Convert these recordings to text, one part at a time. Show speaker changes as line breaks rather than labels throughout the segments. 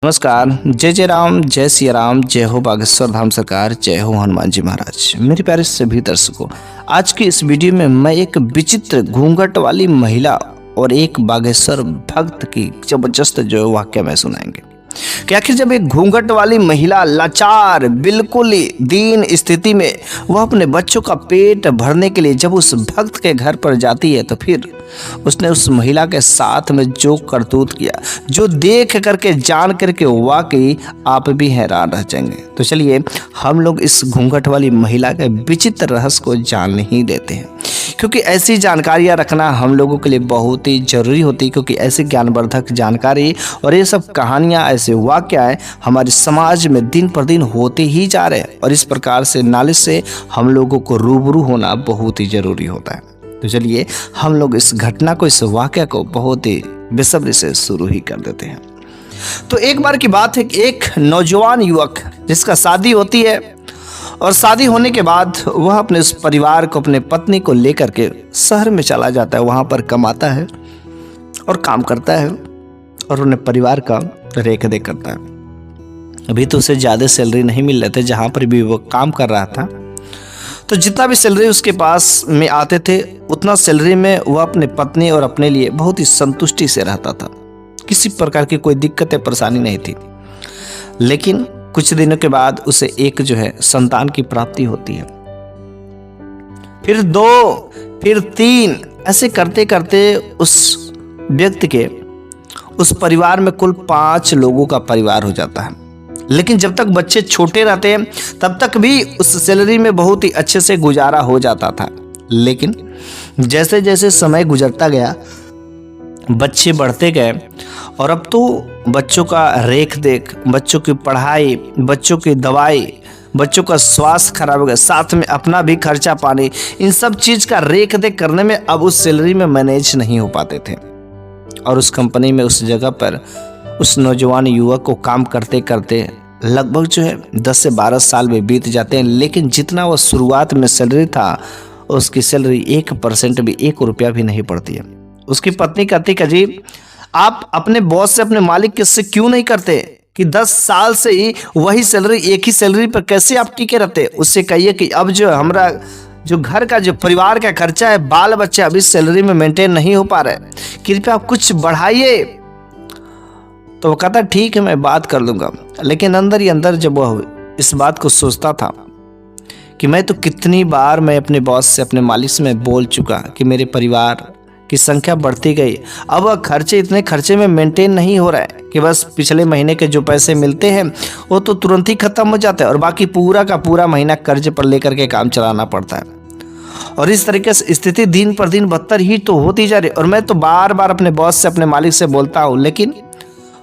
नमस्कार। जय जय राम, जय सिया राम, जय हो बागेश्वर धाम सरकार, जय हो हनुमान जी महाराज। मेरे प्यारे सभी दर्शकों, आज की इस वीडियो में मैं एक विचित्र घूंघट वाली महिला और एक बागेश्वर भक्त की जबरदस्त जो वाक्य में सुनाएंगे कि आखिर जब एक घूंघट वाली महिला लाचार बिल्कुल ही दीन स्थिति में वह अपने बच्चों का पेट भरने के लिए जब उस भक्त के घर पर जाती है तो फिर उसने उस महिला के साथ में जो करतूत किया, जो देख करके जान करके वाकई आप भी हैरान रह जाएंगे। तो चलिए हम लोग इस घूंघट वाली महिला के विचित्र रहस्य को जान ही देते हैं, क्योंकि ऐसी जानकारियां रखना हम लोगों के लिए बहुत ही जरूरी होती है। क्योंकि ऐसी ज्ञानवर्धक जानकारी और ये सब कहानियां, ऐसे वाक्य हमारे समाज में दिन पर दिन होते ही जा रहे हैं और इस प्रकार से नॉलेज से हम लोगों को रूबरू होना बहुत ही जरूरी होता है। तो चलिए हम लोग इस घटना को, इस वाक्य को बहुत ही बेसब्री से शुरू ही कर देते हैं। तो एक बार की बात है कि एक नौजवान युवक जिसका शादी होती है और शादी होने के बाद वह अपने उस परिवार को, अपने पत्नी को लेकर के शहर में चला जाता है। वहाँ पर कमाता है और काम करता है और उन्हें परिवार का रेख देख करता है। अभी तो उसे ज़्यादा सैलरी नहीं मिल रहे थे जहाँ पर भी वो काम कर रहा था। तो जितना भी सैलरी उसके पास में आते थे उतना सैलरी में वह अपने पत्नी और अपने लिए बहुत ही संतुष्टि से रहता था। किसी प्रकार की कोई दिक्कत या परेशानी नहीं थी। लेकिन कुछ दिनों के बाद उसे एक संतान की प्राप्ति होती है, फिर 2, फिर 3, ऐसे करते करते उस व्यक्ति के उस परिवार में कुल 5 लोगों का परिवार हो जाता है। लेकिन जब तक बच्चे छोटे रहते हैं तब तक भी उस सैलरी में बहुत ही अच्छे से गुजारा हो जाता था। लेकिन जैसे जैसे समय गुजरता गया, बच्चे बढ़ते गए और अब तो बच्चों का रेख देख, बच्चों की पढ़ाई, बच्चों की दवाई, बच्चों का स्वास्थ्य खराब हो गया, साथ में अपना भी खर्चा पानी, इन सब चीज़ का रेख देख करने में अब उस सैलरी में मैनेज नहीं हो पाते थे। और उस कंपनी में, उस जगह पर उस नौजवान युवक को काम करते करते लगभग 10 से 12 साल में बीत जाते हैं। लेकिन जितना वह शुरुआत में सैलरी था उसकी सैलरी 1% भी, 1 रुपया भी नहीं पड़ती है। उसकी पत्नी कहती कि जी आप अपने बॉस से, अपने मालिक किससे क्यों नहीं करते कि 10 साल से ही वही सैलरी, एक ही सैलरी पर कैसे आप टिके रहते। उससे कहिए कि अब हमारा घर का परिवार का खर्चा है, बाल बच्चे अभी सैलरी में मेंटेन नहीं हो पा रहे, कृपया आप कुछ बढ़ाइए। तो वो कहता ठीक है, मैं बात कर लूँगा। लेकिन अंदर ही अंदर जब वह इस बात को सोचता था कि मैं तो कितनी बार मैं अपने बॉस से, अपने मालिक से मैं बोल चुका कि मेरे परिवार की संख्या बढ़ती गई, अब वह इतने खर्चे में मेंटेन नहीं हो रहा है कि बस पिछले महीने के जो पैसे मिलते हैं वो तो तुरंत ही ख़त्म हो जाते हैं और बाकी पूरा का पूरा महीना कर्ज पर लेकर के काम चलाना पड़ता है। और इस तरीके से स्थिति दिन पर दिन बदतर ही तो होती जा रही। और मैं तो बार बार अपने बॉस से, अपने मालिक से बोलता हूँ, लेकिन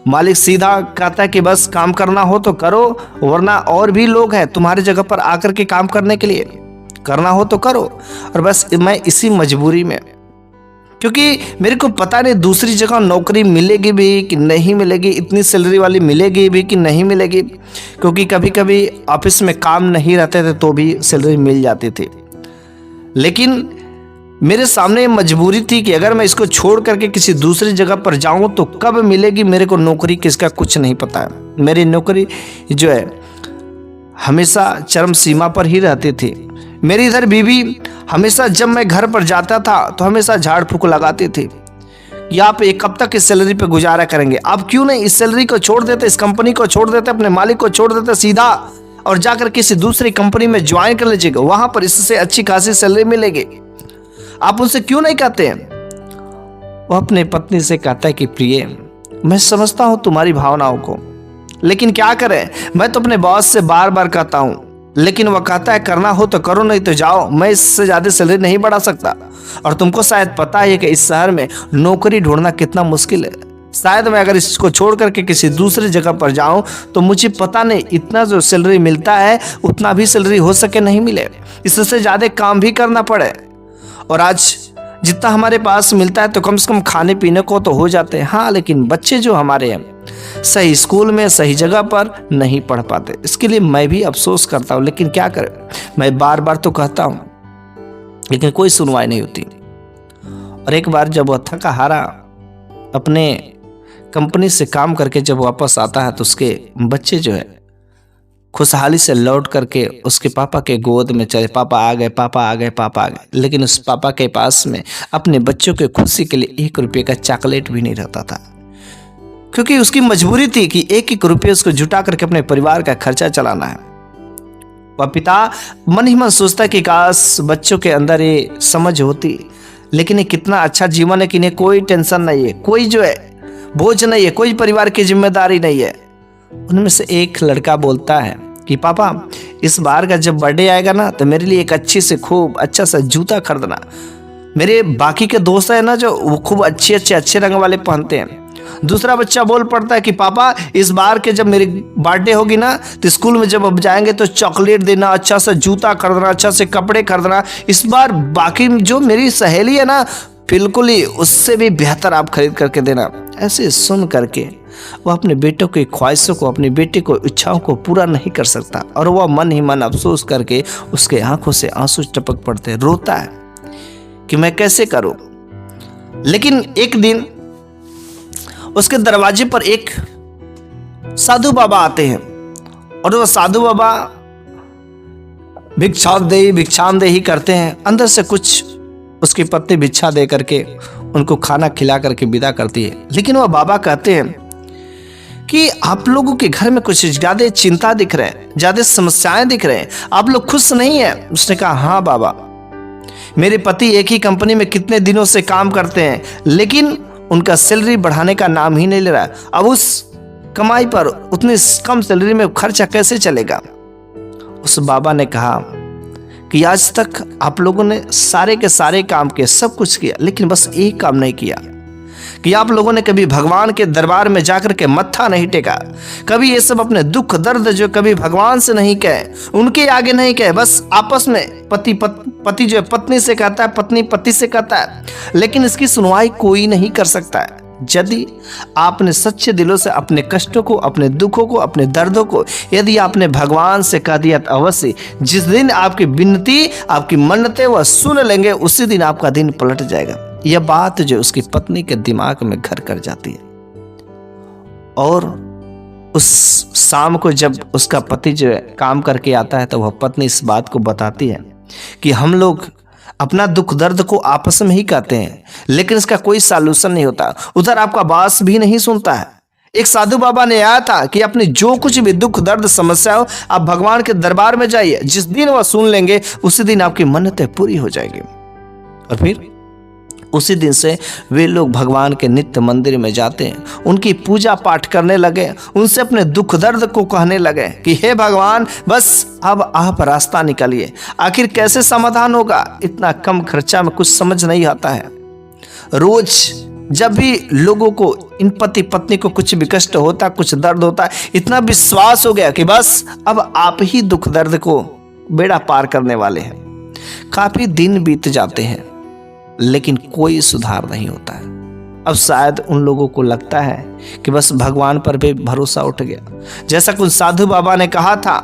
मालिक सीधा कहता है कि बस काम करना हो तो करो, वरना और भी लोग हैं तुम्हारी जगह पर आकर के काम करने के लिए, करना हो तो करो। और बस मैं इसी मजबूरी में, क्योंकि मेरे को पता नहीं दूसरी जगह नौकरी मिलेगी भी कि नहीं मिलेगी, इतनी सैलरी वाली मिलेगी भी कि नहीं मिलेगी। क्योंकि कभी कभी ऑफिस में काम नहीं रहते थे तो भी सैलरी मिल जाती थी। लेकिन मेरे सामने मजबूरी थी कि अगर मैं इसको छोड़ करके किसी दूसरी जगह पर जाऊं तो कब मिलेगी मेरे को नौकरी, किसका कुछ नहीं पता है। मेरी नौकरी हमेशा चरम सीमा पर ही रहती थी। मेरी इधर बीवी हमेशा जब मैं घर पर जाता था तो हमेशा झाड़ फूक लगाती थी कि आप कब तक इस सैलरी पे गुजारा करेंगे, आप क्यों नहीं इस सैलरी को छोड़ देते, इस कंपनी को छोड़ देते, अपने मालिक को छोड़ देते सीधा और जाकर किसी दूसरी कंपनी में ज्वाइन कर लीजिएगा, वहां पर इससे अच्छी खासी सैलरी मिलेगी। आप उनसे क्यों नहीं कहते हैं? वो अपने पत्नी से कहता है कि प्रिय, मैं समझता हूं तुम्हारी भावनाओं को, लेकिन क्या करें, मैं तो अपने बॉस से बार बार कहता हूं, लेकिन वह कहता है करना हो तो करो, नहीं तो जाओ, मैं इससे ज़्यादा सैलरी नहीं बढ़ा सकता। और तुमको शायद पता है कि इस शहर में नौकरी ढूंढना कितना मुश्किल है। शायद मैं अगर इसको छोड़ करके किसी दूसरी जगह पर जाऊं तो मुझे पता नहीं इतना जो सैलरी मिलता है उतना भी सैलरी हो सके नहीं मिले, इससे ज़्यादा काम भी करना पड़े। और आज जितना हमारे पास मिलता है तो कम से कम खाने पीने को तो हो जाते हैं, हाँ, लेकिन बच्चे जो हमारे हैं सही स्कूल में, सही जगह पर नहीं पढ़ पाते। इसके लिए मैं भी अफसोस करता हूँ, लेकिन क्या करें, मैं बार बार तो कहता हूँ लेकिन कोई सुनवाई नहीं होती। और एक बार जब वह थका हारा अपने कंपनी से काम करके जब वापस आता है तो उसके बच्चे जो है खुशहाली से लौट करके उसके पापा के गोद में चले, पापा आ गए, पापा आ गए, पापा आ गए। लेकिन उस पापा के पास में अपने बच्चों के खुशी के लिए 1 रुपये का चॉकलेट भी नहीं रहता था, क्योंकि उसकी मजबूरी थी कि 1-1 रुपये उसको जुटा करके अपने परिवार का खर्चा चलाना है। वह पिता मन ही मन सोचता कि काश बच्चों के अंदर ये समझ होती, लेकिन ये कितना अच्छा जीवन है कि इन्हें कोई टेंशन नहीं है, कोई जो है बोझ नहीं है, कोई परिवार की जिम्मेदारी नहीं है। उनमें से एक लड़का बोलता है कि पापा इस बार का जब बर्थडे आएगा ना तो मेरे लिए एक अच्छी से खूब अच्छा सा जूता खरीदना। मेरे बाकी के दोस्त हैं ना जो वो खूब अच्छे रंग वाले पहनते हैं। दूसरा बच्चा बोल पड़ता है कि पापा इस बार के जब मेरी बर्थडे होगी ना तो स्कूल में जब अब जाएंगे तो चॉकलेट देना, अच्छा सा जूता खरीदना, अच्छा से कपड़े खरीदना। इस बार बाकी जो मेरी सहेली है ना बिल्कुल ही उससे भी बेहतर आप खरीद करके देना। ऐसे सुन करके वह अपने बेटों की ख्वाहिशों को, अपनी बेटी को इच्छाओं को पूरा नहीं कर सकता और वह मन ही मन अफसोस करके उसके आंखों से आंसू टपक पड़ते, रोता है कि मैं कैसे करूं। लेकिन एक दिन उसके दरवाजे पर एक साधु बाबा आते हैं और वह साधु बाबा भिक्षाम दे ही करते हैं। अंदर से कुछ उसकी पत्नी भिक्षा दे करके उनको खाना खिला करके विदा करती है। लेकिन वह बाबा कहते हैं कि आप लोगों के घर में कुछ ज्यादा चिंता दिख रहे हैं, ज्यादा समस्याएं दिख रहे हैं, आप लोग खुश नहीं है। उसने कहा हाँ बाबा, मेरे पति एक ही कंपनी में कितने दिनों से काम करते हैं लेकिन उनका सैलरी बढ़ाने का नाम ही नहीं ले रहा। अब उस कमाई पर उतनी कम सैलरी में खर्चा कैसे चलेगा। उस बाबा ने कहा कि आज तक आप लोगों ने सारे के सारे काम किए, सब कुछ किया, लेकिन बस एक काम नहीं किया कि आप लोगों ने कभी भगवान के दरबार में जाकर के मत्था नहीं टेका, कभी ये सब अपने दुख दर्द जो कभी भगवान से नहीं कहे, उनके आगे नहीं कहे। बस आपस में पति जो है पत्नी से कहता है, पत्नी पति से कहता है, लेकिन इसकी सुनवाई कोई नहीं कर सकता है। यदि आपने सच्चे दिलों से अपने कष्टों को, अपने दुखों को, अपने दर्दों को यदि आपने भगवान से कह दिया तो अवश्य जिस दिन आपकी विनती, आपकी मन्नतें वह सुन लेंगे, उसी दिन आपका दिन पलट जाएगा। यह बात जो उसकी पत्नी के दिमाग में घर कर जाती है और उस शाम को जब उसका पति जो है काम करके आता है तो वह पत्नी इस बात को बताती है कि हम लोग अपना दुख दर्द को आपस में ही कहते हैं लेकिन इसका कोई सॉल्यूशन नहीं होता, उधर आपका बात भी नहीं सुनता है। एक साधु बाबा ने आया था कि अपनी जो कुछ भी दुख दर्द समस्या हो आप भगवान के दरबार में जाइए, जिस दिन वह सुन लेंगे उसी दिन आपकी मन्नतें पूरी हो जाएगी। और फिर उसी दिन से वे लोग भगवान के नित्य मंदिर में जाते हैं, उनकी पूजा पाठ करने लगे, उनसे अपने दुख दर्द को कहने लगे कि हे भगवान बस अब आप रास्ता निकालिए, आखिर कैसे समाधान होगा, इतना कम खर्चा में कुछ समझ नहीं आता है। रोज जब भी लोगों को, इन पति पत्नी को कुछ भी कष्ट होता, कुछ दर्द होता, इतना विश्वास हो गया कि बस अब आप ही दुख दर्द को बेड़ा पार करने वाले हैं। काफी दिन बीत जाते हैं लेकिन कोई सुधार नहीं होता है। अब शायद उन लोगों को लगता है कि बस भगवान पर भी भरोसा उठ गया, जैसा कुछ साधु बाबा ने कहा था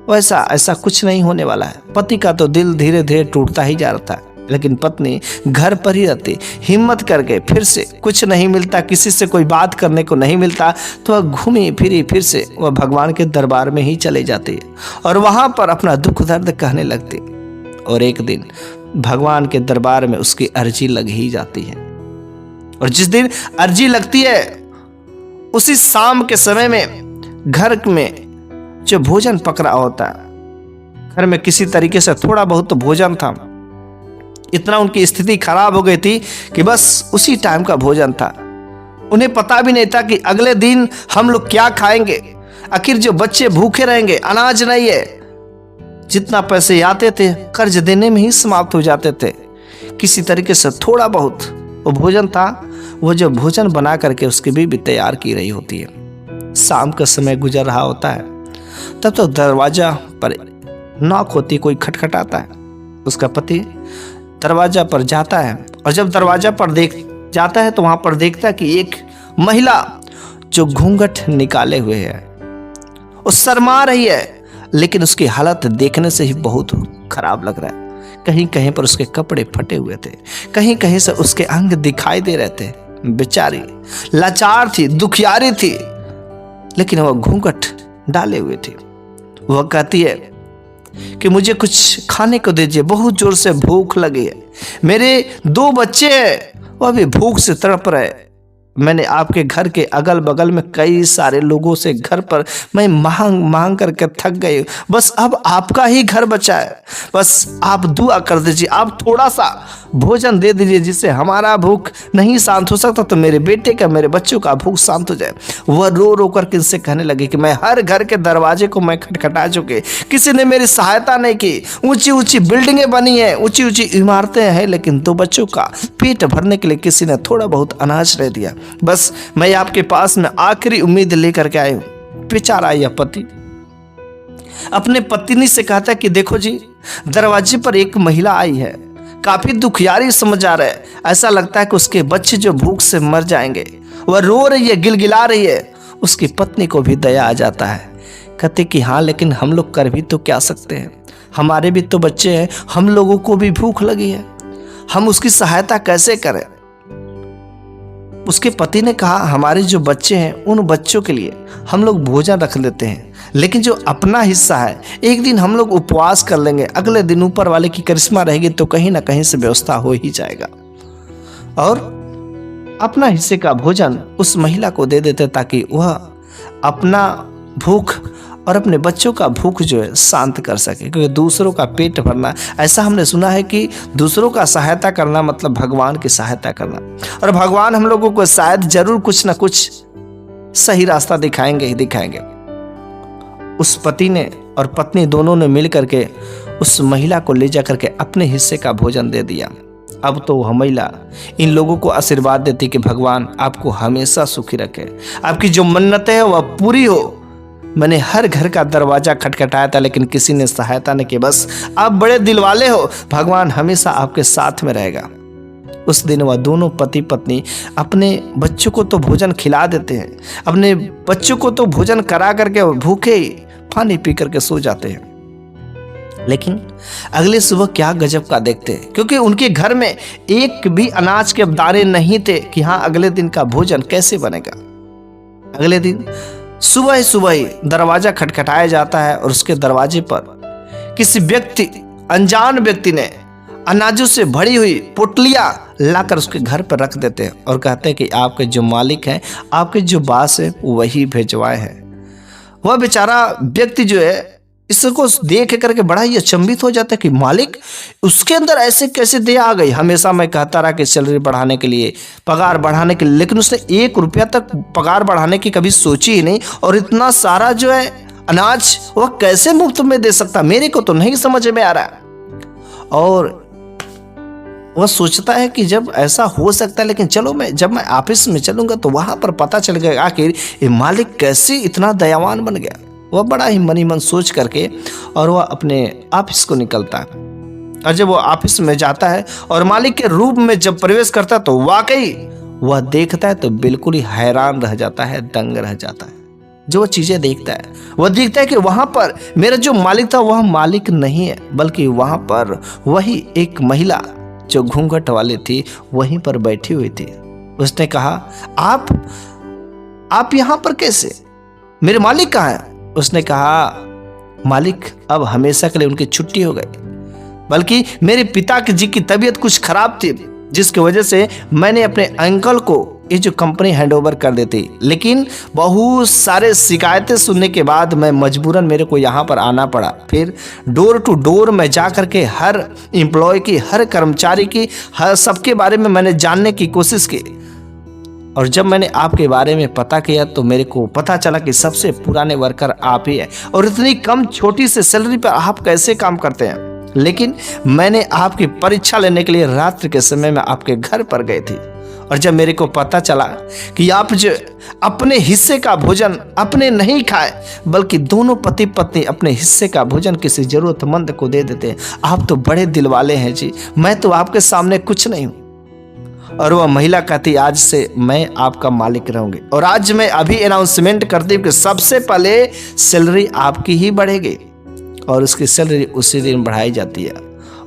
वैसा ऐसा कुछ नहीं होने वाला है। पति का तो दिल धीरे धीरे टूटता ही जा रहा है, लेकिन पत्नी घर पर ही रहती, हिम्मत करके फिर से कुछ नहीं मिलता, किसी से कोई बात करने को नहीं मिलता तो वह घूमी फिरी फिर से वह भगवान के दरबार में ही चले जाती है और वहां पर अपना दुख दर्द कहने लगती। और एक दिन भगवान के दरबार में उसकी अर्जी लग ही जाती है और जिस दिन अर्जी लगती है उसी शाम के समय में घर में जो भोजन पक रहा होता है, घर में किसी तरीके से थोड़ा बहुत तो भोजन था, इतना उनकी स्थिति खराब हो गई थी कि बस उसी टाइम का भोजन था। उन्हें पता भी नहीं था कि अगले दिन हम लोग क्या खाएंगे, आखिर जो बच्चे भूखे रहेंगे, अनाज नहीं है, जितना पैसे आते थे कर्ज देने में ही समाप्त हो जाते थे। किसी तरीके से थोड़ा बहुत वो भोजन था, वो जो भोजन बना करके उसकी बीवी तैयार की रही होती है। शाम का समय गुजर रहा होता है, तब तो दरवाजा पर नॉक होती, कोई खटखटाता है। उसका पति दरवाजा पर जाता है और जब दरवाजा पर जाता है तो वहां पर देखता है कि एक महिला जो घूंघट निकाले हुए है, वो शर्मा रही है, लेकिन उसकी हालत देखने से ही बहुत खराब लग रहा है। कहीं कहीं पर उसके कपड़े फटे हुए थे, कहीं कहीं से उसके अंग दिखाई दे रहे थे। बेचारी लाचार थी, दुखियारी थी, लेकिन वह घूंघट डाले हुए थी। वह कहती है कि मुझे कुछ खाने को दीजिए, बहुत जोर से भूख लगी है, मेरे 2 बच्चे हैं, वह भी भूख से तड़प रहे। मैंने आपके घर के अगल बगल में कई सारे लोगों से घर पर मैं मांग मांग करके थक गई, बस अब आपका ही घर बचा है, बस आप दुआ कर दीजिए, आप थोड़ा सा भोजन दे दीजिए जिससे हमारा भूख नहीं शांत हो सकता तो मेरे बेटे का, मेरे बच्चों का भूख शांत हो जाए। वह रो रो कर किनसे कहने लगी कि मैं हर घर के दरवाजे को मैं खटखटा चुके, किसी ने मेरी सहायता नहीं की, ऊंची ऊंची बिल्डिंगें बनी हैं, ऊंची ऊंची इमारतें हैं, लेकिन 2 बच्चों का पेट भरने के लिए किसी ने थोड़ा बहुत अनाज दे दिया। बस मैं आपके पास में आखिरी उम्मीद लेकर के आया हूं। बेचारा यह पति अपने पत्नी से कहता है कि देखो जी, दरवाजे पर एक महिला आई है, काफी दुखियारी समझ आ रहा है, ऐसा लगता है कि उसके बच्चे जो भूख से मर जाएंगे, वह रो रही है, गिलगिला रही है। उसकी पत्नी को भी दया आ जाता है, कहते कि हाँ लेकिन हम लोग कर भी तो क्या सकते हैं, हमारे भी तो बच्चे हैं, हम लोगों को भी भूख लगी है, हम उसकी सहायता कैसे करें। उसके पति ने कहा हमारे जो बच्चे हैं उन बच्चों के लिए हम लोग भोजन रख लेते हैं, लेकिन जो अपना हिस्सा है एक दिन हम लोग उपवास कर लेंगे, अगले दिन ऊपर वाले की करिश्मा रहेगी तो कहीं ना कहीं से व्यवस्था हो ही जाएगा। और अपना हिस्से का भोजन उस महिला को दे देते ताकि वह अपना भूख और अपने बच्चों का भूख जो है शांत कर सके, क्योंकि दूसरों का पेट भरना, ऐसा हमने सुना है कि दूसरों का सहायता करना मतलब भगवान की सहायता करना, और भगवान हम लोगों को शायद जरूर कुछ ना कुछ सही रास्ता दिखाएंगे ही दिखाएंगे। उस पति ने और पत्नी दोनों ने मिल करके उस महिला को ले जा करके अपने हिस्से का भोजन दे दिया। अब तो वह महिला इन लोगों को आशीर्वाद देती कि भगवान आपको हमेशा सुखी रखे, आपकी जो मन्नतें है वह पूरी हो। मैंने हर घर का दरवाजा खटखटाया था लेकिन किसी ने सहायता नहीं की, बस आप बड़े दिल वाले हो, भगवान हमेशा आपके साथ में रहेगा। उस दिन वह दोनों पति पत्नी अपने बच्चों को तो भोजन खिला देते हैं, अपने बच्चों को तो भोजन करा करके भूखे ही पानी पी करके सो जाते हैं। लेकिन अगले सुबह क्या गजब का देखते हैं, क्योंकि उनके घर में एक भी अनाज के दाने नहीं थे कि हाँ अगले दिन का भोजन कैसे बनेगा। अगले दिन सुबह ही दरवाजा खटखटाया जाता है और उसके दरवाजे पर किसी व्यक्ति, अनजान व्यक्ति ने अनाजों से भरी हुई पोटलियां लाकर उसके घर पर रख देते हैं और कहते हैं कि आपके जो मालिक हैं, आपके जो बास है वही भेजवाए हैं। वह बेचारा व्यक्ति जो है इसको देख करके बड़ा ही अचंभित हो जाता है कि मालिक, उसके अंदर ऐसे कैसे दया आ गई। हमेशा मैं कहता रहा कि सैलरी बढ़ाने के लिए, पगार बढ़ाने के लिए, लेकिन उसने 1 रुपया तक पगार बढ़ाने की कभी सोची ही नहीं, और इतना सारा जो है अनाज वह कैसे मुफ्त में दे सकता, मेरे को तो नहीं समझ में आ रहा। और वह सोचता है कि जब ऐसा हो सकता है, लेकिन चलो जब मैं ऑफिस में चलूंगा तो वहां पर पता चल गया आखिर ये मालिक कैसे इतना दयावान बन गया। वह बड़ा ही मनी मन सोच करके और वह अपने ऑफिस को निकलता है, और जब वो ऑफिस में जाता है और मालिक के रूप में जब प्रवेश करता है तो वाकई वह देखता है तो बिल्कुल ही हैरान रह जाता है, दंग रह जाता है। जो चीजें देखता है वह देखता है कि वहां पर मेरा जो मालिक था वह मालिक नहीं है, बल्कि वहां पर वही एक महिला जो घूंघट वाली थी वहीं पर बैठी हुई थी। उसने कहा आप यहां पर कैसे, मेरे मालिक कहाँ है? उसने कहा मालिक अब हमेशा के लिए उनकी छुट्टी हो गई, बल्कि मेरे पिता जी की तबीयत कुछ खराब थी जिसकी वजह से मैंने अपने अंकल को ये जो कंपनी हैंडओवर कर दी थी, लेकिन बहुत सारे शिकायतें सुनने के बाद मैं मजबूरन मेरे को यहाँ पर आना पड़ा। फिर डोर टू डोर मैं जा करके हर एम्प्लॉय की, हर कर्मचारी की, हर सबके बारे में मैंने जानने की कोशिश की, और जब मैंने आपके बारे में पता किया तो मेरे को पता चला कि सबसे पुराने वर्कर आप ही हैं, और इतनी कम छोटी से सैलरी पर आप कैसे काम करते हैं। लेकिन मैंने आपकी परीक्षा लेने के लिए रात्रि के समय में आपके घर पर गई थी, और जब मेरे को पता चला कि आप जो अपने हिस्से का भोजन अपने नहीं खाए, बल्कि दोनों पति पत्नी अपने हिस्से का भोजन किसी जरूरतमंद को दे देते हैं, आप तो बड़े दिल वाले हैं जी, मैं तो आपके सामने कुछ नहीं हूँ। और वह महिला कहती आज से मैं आपका मालिक रहूंगी, और आज मैं अभी अनाउंसमेंट करती हूँ कि सबसे पहले सैलरी आपकी ही बढ़ेगी, और उसकी सैलरी उसी दिन बढ़ाई जाती है।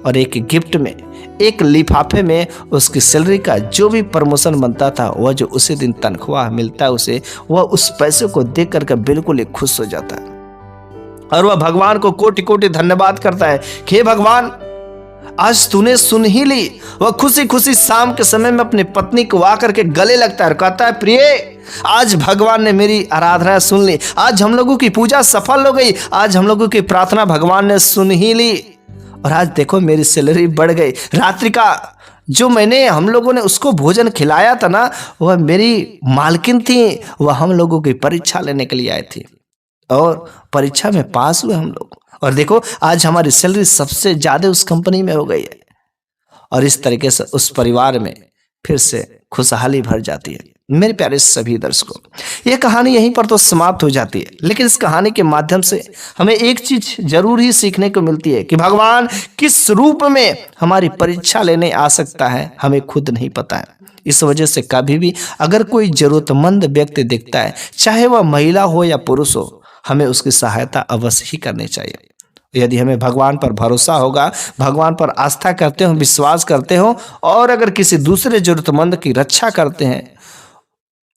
और एक गिफ्ट में एक लिफाफे में उसकी सैलरी का जो भी प्रमोशन बनता था, वह जो उसी दिन तनख्वाह मिलता है उसे, वह उस पैसे को देख करके बिल्कुल ही खुश हो जाता है और वह भगवान को कोटि कोटि धन्यवाद करता है कि हे भगवान, आज तूने सुन ही ली। वह खुशी खुशी शाम के समय में अपनी पत्नी को आकर के गले लगता है और कहता है, प्रिय, आज भगवान ने मेरी आराधना सुन ली, आज हम लोगों की पूजा सफल हो गई, आज हम लोगों की प्रार्थना भगवान ने सुन ही ली और आज देखो मेरी सैलरी बढ़ गई। रात्रि का जो मैंने हम लोगों ने उसको भोजन खिलाया था ना, वह मेरी मालकिन थी, वह हम लोगों की परीक्षा लेने के लिए आई थी और परीक्षा में पास हुए हम लोग, और देखो आज हमारी सैलरी सबसे ज्यादा उस कंपनी में हो गई है। और इस तरीके से उस परिवार में फिर से खुशहाली भर जाती है। मेरे प्यारे सभी दर्शकों, यह कहानी यहीं पर तो समाप्त हो जाती है, लेकिन इस कहानी के माध्यम से हमें एक चीज जरूर ही सीखने को मिलती है कि भगवान किस रूप में हमारी परीक्षा लेने आ सकता है, हमें खुद नहीं पता है। इस वजह से कभी भी अगर कोई जरूरतमंद व्यक्ति दिखता है, चाहे वह महिला हो या पुरुष हो, हमें उसकी सहायता अवश्य ही करनी चाहिए। यदि हमें भगवान पर भरोसा होगा, भगवान पर आस्था करते हो, विश्वास करते हो और अगर किसी दूसरे जरूरतमंद की रक्षा करते हैं,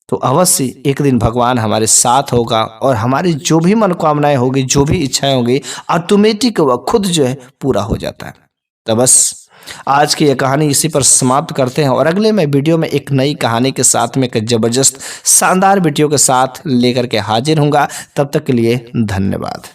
तो अवश्य एक दिन भगवान हमारे साथ होगा और हमारी जो भी मनोकामनाएं होगी, जो भी इच्छाएं होगी, ऑटोमेटिक वह खुद जो है पूरा हो जाता है। तो बस आज की यह कहानी इसी पर समाप्त करते हैं और अगले मैं वीडियो में एक नई कहानी के साथ में एक जबरदस्त शानदार वीडियो के साथ लेकर के हाजिर हूँगा। तब तक के लिए धन्यवाद।